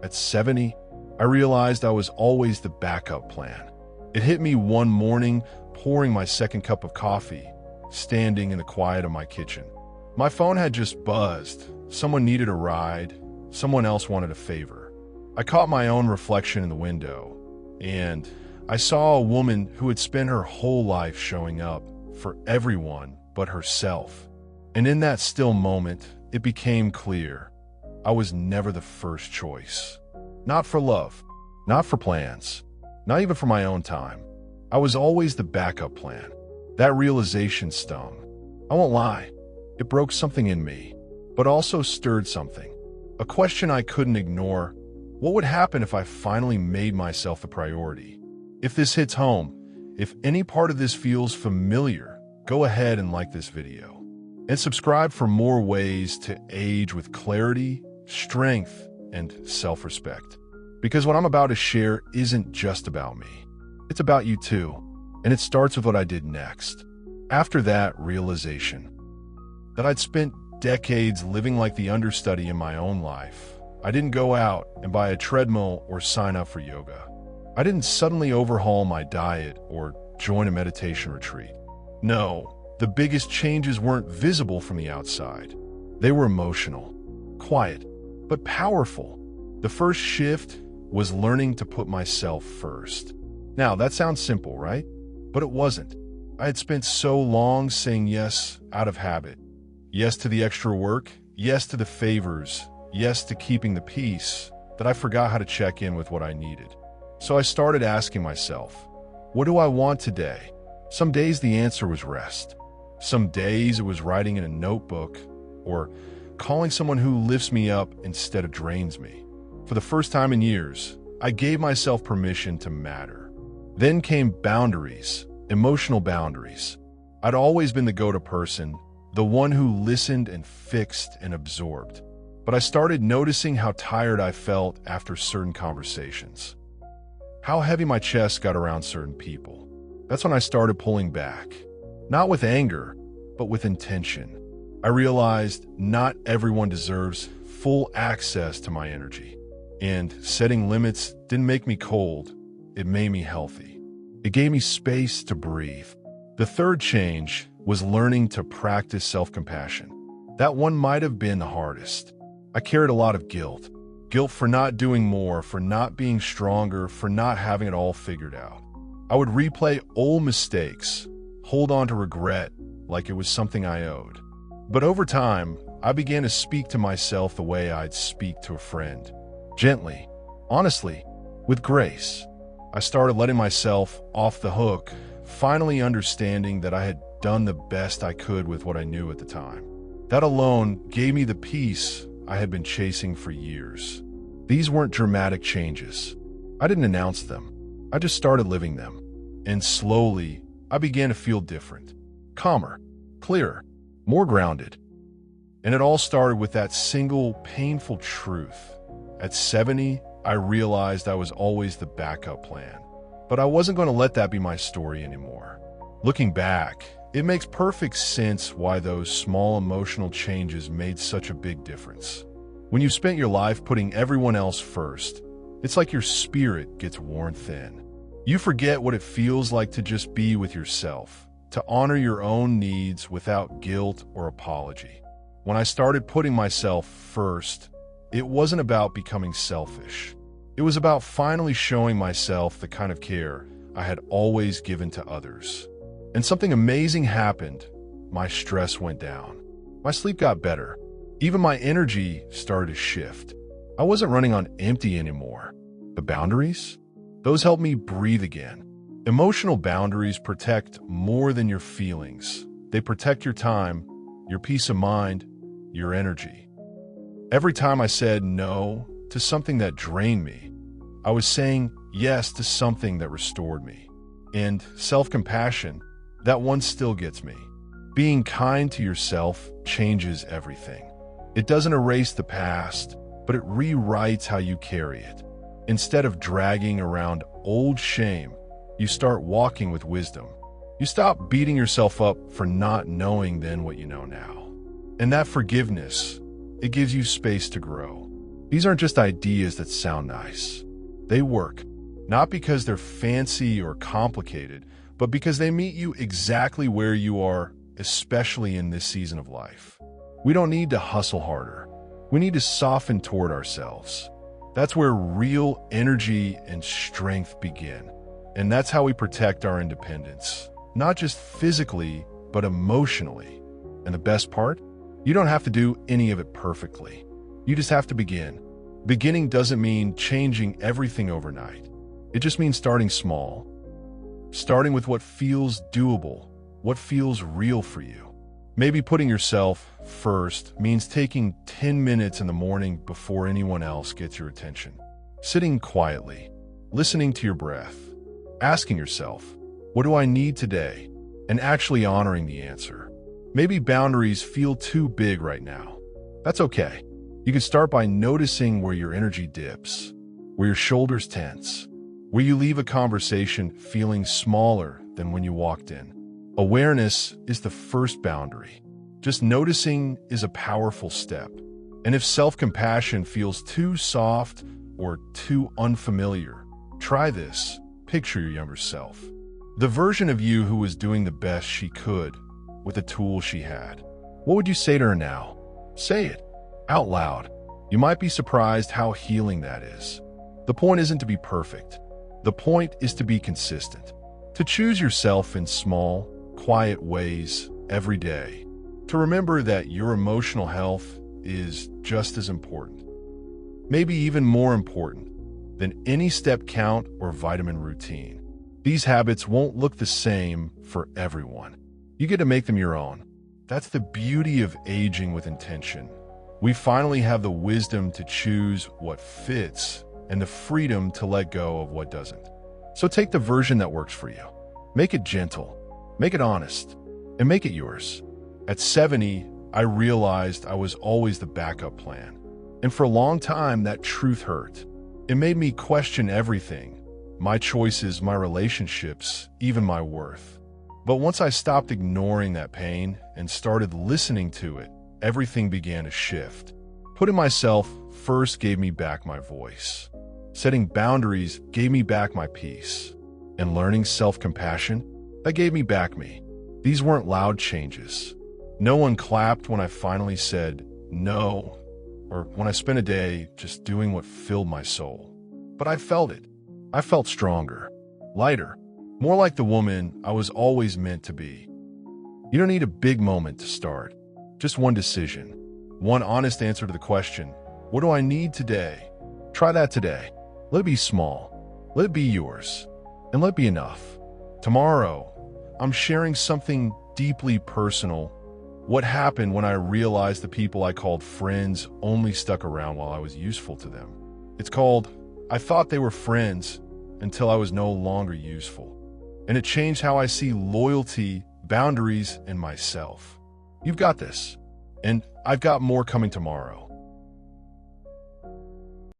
At 70, I realized I was always the backup plan. It hit me one morning, pouring my second cup of coffee, standing in the quiet of my kitchen. My phone had just buzzed. Someone needed a ride. Someone else wanted a favor. I caught my own reflection in the window, and I saw a woman who had spent her whole life showing up for everyone but herself. And in that still moment, it became clear I was never the first choice. Not for love, not for plans, not even for my own time. I was always the backup plan. That realization stung. I won't lie, it broke something in me, but also stirred something. A question I couldn't ignore. What would happen if I finally made myself the priority? If this hits home, if any part of this feels familiar, go ahead and like this video. And subscribe for more ways to age with clarity, strength, and self-respect. Because what I'm about to share isn't just about me. It's about you too. And it starts with what I did next. After that realization that I'd spent decades living like the understudy in my own life, I didn't go out and buy a treadmill or sign up for yoga. I didn't suddenly overhaul my diet or join a meditation retreat. No, the biggest changes weren't visible from the outside. They were emotional, quiet, but powerful. The first shift was learning to put myself first. Now, that sounds simple, right? But it wasn't. I had spent so long saying yes out of habit. Yes to the extra work, yes to the favors, yes to keeping the peace, that I forgot how to check in with what I needed. So I started asking myself, what do I want today? Some days the answer was rest. Some days it was writing in a notebook or calling someone who lifts me up instead of drains me. For the first time in years, I gave myself permission to matter. Then came boundaries, emotional boundaries. I'd always been the go-to person, the one who listened and fixed and absorbed. But I started noticing how tired I felt after certain conversations. How heavy my chest got around certain people. That's when I started pulling back. Not with anger, but with intention. I realized not everyone deserves full access to my energy. And setting limits didn't make me cold, it made me healthy. It gave me space to breathe. The third change was learning to practice self-compassion. That one might have been the hardest. I carried a lot of guilt. Guilt for not doing more, for not being stronger, for not having it all figured out. I would replay old mistakes, hold on to regret like it was something I owed. But over time, I began to speak to myself the way I'd speak to a friend. Gently, honestly, with grace. I started letting myself off the hook, finally understanding that I had done the best I could with what I knew at the time. That alone gave me the peace I had been chasing for years. These weren't dramatic changes. I didn't announce them. I just started living them. And slowly, I began to feel different. Calmer, clearer, more grounded. And it all started with that single painful truth. At 70, I realized I was always the backup plan. But I wasn't going to let that be my story anymore. Looking back, it makes perfect sense why those small emotional changes made such a big difference. When you've spent your life putting everyone else first, it's like your spirit gets worn thin. You forget what it feels like to just be with yourself, to honor your own needs without guilt or apology. When I started putting myself first, it wasn't about becoming selfish. It was about finally showing myself the kind of care I had always given to others. And something amazing happened. My stress went down. My sleep got better. Even my energy started to shift. I wasn't running on empty anymore. The boundaries? Those helped me breathe again. Emotional boundaries protect more than your feelings. They protect your time, your peace of mind, your energy. Every time I said no to something that drained me, I was saying yes to something that restored me. And self-compassion, that one still gets me. Being kind to yourself changes everything. It doesn't erase the past, but it rewrites how you carry it. Instead of dragging around old shame, you start walking with wisdom. You stop beating yourself up for not knowing then what you know now. And that forgiveness, it gives you space to grow. These aren't just ideas that sound nice. They work, not because they're fancy or complicated, but because they meet you exactly where you are, especially in this season of life. We don't need to hustle harder. We need to soften toward ourselves. That's where real energy and strength begin. And that's how we protect our independence, not just physically, but emotionally. And the best part? You don't have to do any of it perfectly. You just have to begin. Beginning doesn't mean changing everything overnight. It just means starting small. Starting with what feels doable, what feels real for you. Maybe putting yourself first means taking 10 minutes in the morning before anyone else gets your attention. Sitting quietly, listening to your breath, asking yourself, what do I need today? And actually honoring the answer. Maybe boundaries feel too big right now. That's okay. You can start by noticing where your energy dips, where your shoulders tense, where you leave a conversation feeling smaller than when you walked in. Awareness is the first boundary. Just noticing is a powerful step. And if self-compassion feels too soft or too unfamiliar, try this. Picture your younger self. The version of you who was doing the best she could with the tools she had. What would you say to her now? Say it out loud. You might be surprised how healing that is. The point isn't to be perfect. The point is to be consistent. To choose yourself in small, quiet ways every day. To remember that your emotional health is just as important. Maybe even more important than any step count or vitamin routine. These habits won't look the same for everyone. You get to make them your own. That's the beauty of aging with intention. We finally have the wisdom to choose what fits and the freedom to let go of what doesn't. So take the version that works for you. Make it gentle, make it honest, and make it yours. At 70, I realized I was always the backup plan. And for a long time, that truth hurt. It made me question everything, my choices, my relationships, even my worth. But once I stopped ignoring that pain and started listening to it, everything began to shift. Putting myself first gave me back my voice. Setting boundaries gave me back my peace. And learning self-compassion, that gave me back me. These weren't loud changes. No one clapped when I finally said no, or when I spent a day just doing what filled my soul. But I felt it. I felt stronger, lighter, more like the woman I was always meant to be. You don't need a big moment to start. Just one decision, one honest answer to the question, what do I need today? Try that today. Let it be small. Let it be yours. And let it be enough. Tomorrow, I'm sharing something deeply personal. What happened when I realized the people I called friends only stuck around while I was useful to them. It's called, I thought they were friends until I was no longer useful. And it changed how I see loyalty, boundaries, and myself. You've got this. And I've got more coming tomorrow.